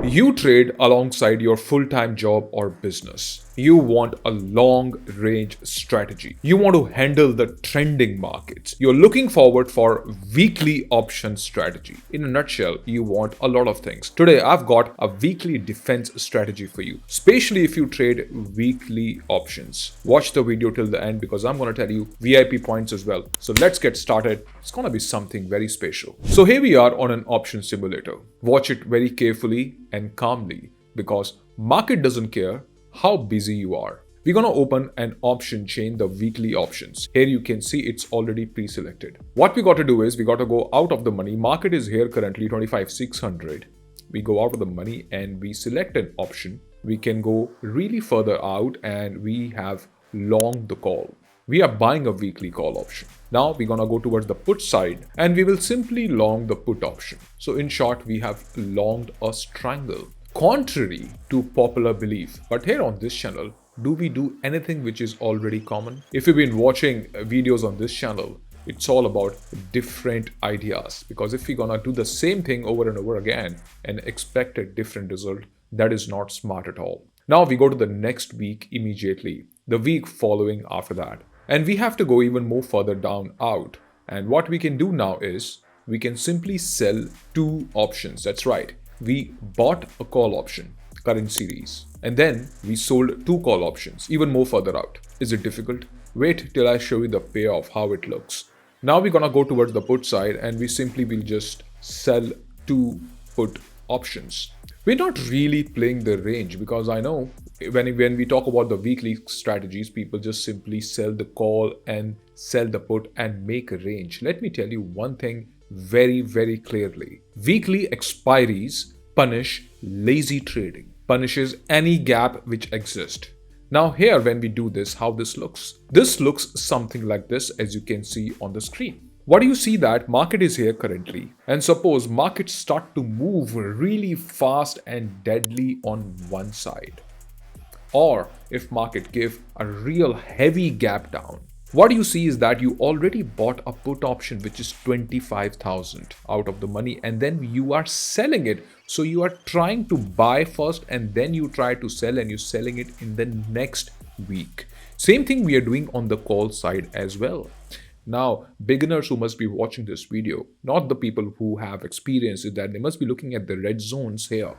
You trade alongside your full-time job or business. You want a long-range strategy. You want to handle the trending markets. You're looking forward for weekly option strategy. In a nutshell, you want a lot of things. Today, I've got a weekly defense strategy for you, especially if you trade weekly options. Watch the video till the end because I'm going to tell you VIP points as well. So let's get started. It's going to be something very special. So here we are on an option simulator. Watch it very carefully and calmly because market doesn't care how busy you are. We're going to open an option chain, the weekly options. Here you can see it's already pre-selected. What we got to do is we got to go out of the money. Market is here currently 25,600. We go out of the money and we select an option. We can go really further out and we have long the call. We are buying a weekly call option. Now we're going to go towards the put side and we will simply long the put option. So in short, we have longed a strangle. Contrary to popular belief, but here on this channel, do we do anything which is already common? If you've been watching videos on this channel, it's all about different ideas, because if we're gonna do the same thing over and over again and expect a different result, that is not smart at all. Now we go to the next week immediately, the week following after that, and we have to go even more further down out. And what we can do now is we can simply sell two options. That's right. We bought a call option, current series, and then we sold two call options, even more further out. Is it difficult? Wait till I show you the payoff, how it looks. Now we're gonna go towards the put side and we simply will just sell two put options. We're not really playing the range because I know when we talk about the weekly strategies, people just simply sell the call and sell the put and make a range. Let me tell you one thing very, very clearly. Weekly expiries punish lazy trading, punishes any gap which exists. Now here when we do this, how this looks something like this, as you can see on the screen. What do you see? That market is here currently, and suppose markets start to move really fast and deadly on one side, or if market give a real heavy gap down, what you see is that you already bought a put option which is 25,000 out of the money, and then you are selling it. So you are trying to buy first and then you try to sell, and you're selling it in the next week. Same thing we are doing on the call side as well. Now, beginners who must be watching this video, not the people who have experience with that, they must be looking at the red zones here.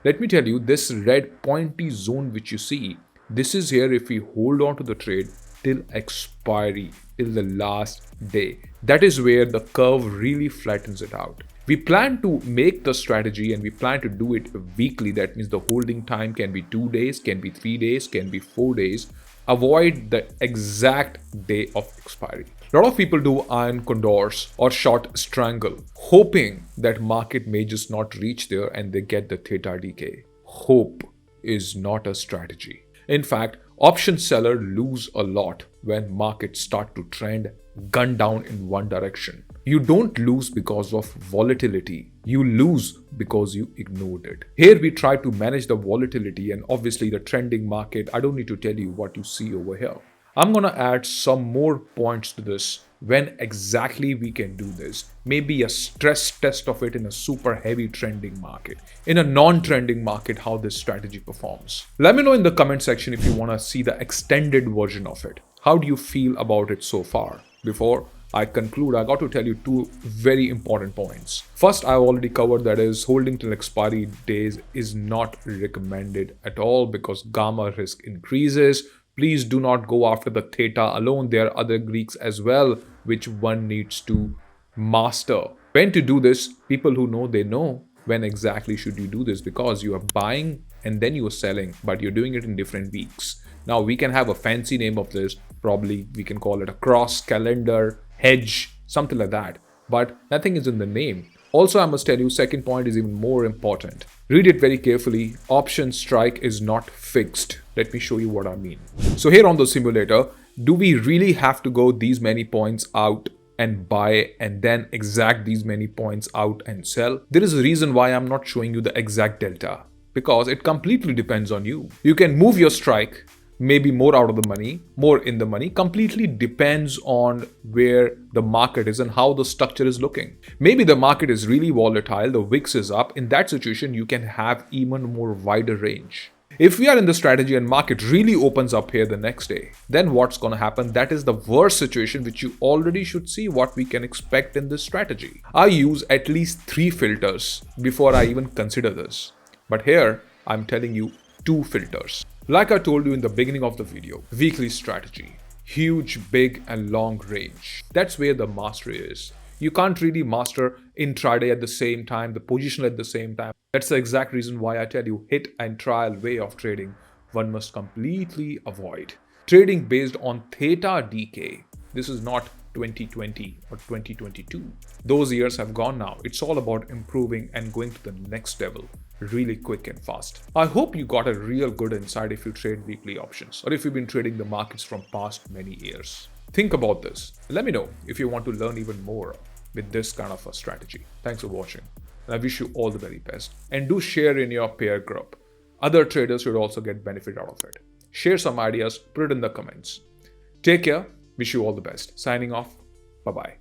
Let me tell you, this red pointy zone which you see, this is here if we hold on to the trade till expiry, till the last day. That is where the curve really flattens it out. We plan to make the strategy and we plan to do it weekly. That means the holding time can be 2 days, can be 3 days, can be 4 days. Avoid the exact day of expiry. A lot of people do iron condors or short strangle, hoping that market may just not reach there and they get the theta decay. Hope is not a strategy. In fact, option seller lose a lot when markets start to trend gun down in one direction. You don't lose because of volatility. You lose because you ignored it. Here we try to manage the volatility and obviously the trending market. I don't need to tell you what you see over here. I'm going to add some more points to this. When exactly we can do this, maybe a stress test of it in a super heavy trending market, in a non-trending market, how this strategy performs. Let me know in the comment section if you want to see the extended version of it. How do you feel about it so far? Before I conclude, I got to tell you two very important points. First, I already covered, that is holding till expiry days is not recommended at all because gamma risk increases. Please do not go after the theta alone. There are other Greeks as well, which one needs to master. When to do this, people who know, they know when exactly should you do this, because you are buying and then you are selling, but you're doing it in different weeks. Now we can have a fancy name of this. Probably we can call it a cross calendar, hedge, something like that. But nothing is in the name. Also, I must tell you, second point is even more important. Read it very carefully. Option strike is not fixed. Let me show you what I mean. So here on the simulator, do we really have to go these many points out and buy and then exact these many points out and sell? There is a reason why I'm not showing you the exact delta, because it completely depends on you. You can move your strike, maybe more out of the money, more in the money, completely depends on where the market is and how the structure is looking. Maybe the market is really volatile, the VIX is up. In that situation, you can have even more wider range. If we are in the strategy and market really opens up here the next day, then what's going to happen? That is the worst situation, which you already should see what we can expect in this strategy. I use at least 3 filters before I even consider this. But here, I'm telling you 2 filters. Like I told you in the beginning of the video, weekly strategy, huge, big and long range. That's where the mastery is. You can't really master intraday at the same time, the position at the same time. That's the exact reason why I tell you hit and trial way of trading one must completely avoid. Trading based on theta decay. This is not 2020 or 2022. Those years have gone now. It's all about improving and going to the next level really quick and fast. I hope you got a real good insight if you trade weekly options or if you've been trading the markets from past many years. Think about this. Let me know if you want to learn even more with this kind of a strategy. Thanks for watching. And I wish you all the very best. And do share in your peer group. Other traders should also get benefit out of it. Share some ideas, put it in the comments. Take care. Wish you all the best. Signing off. Bye-bye.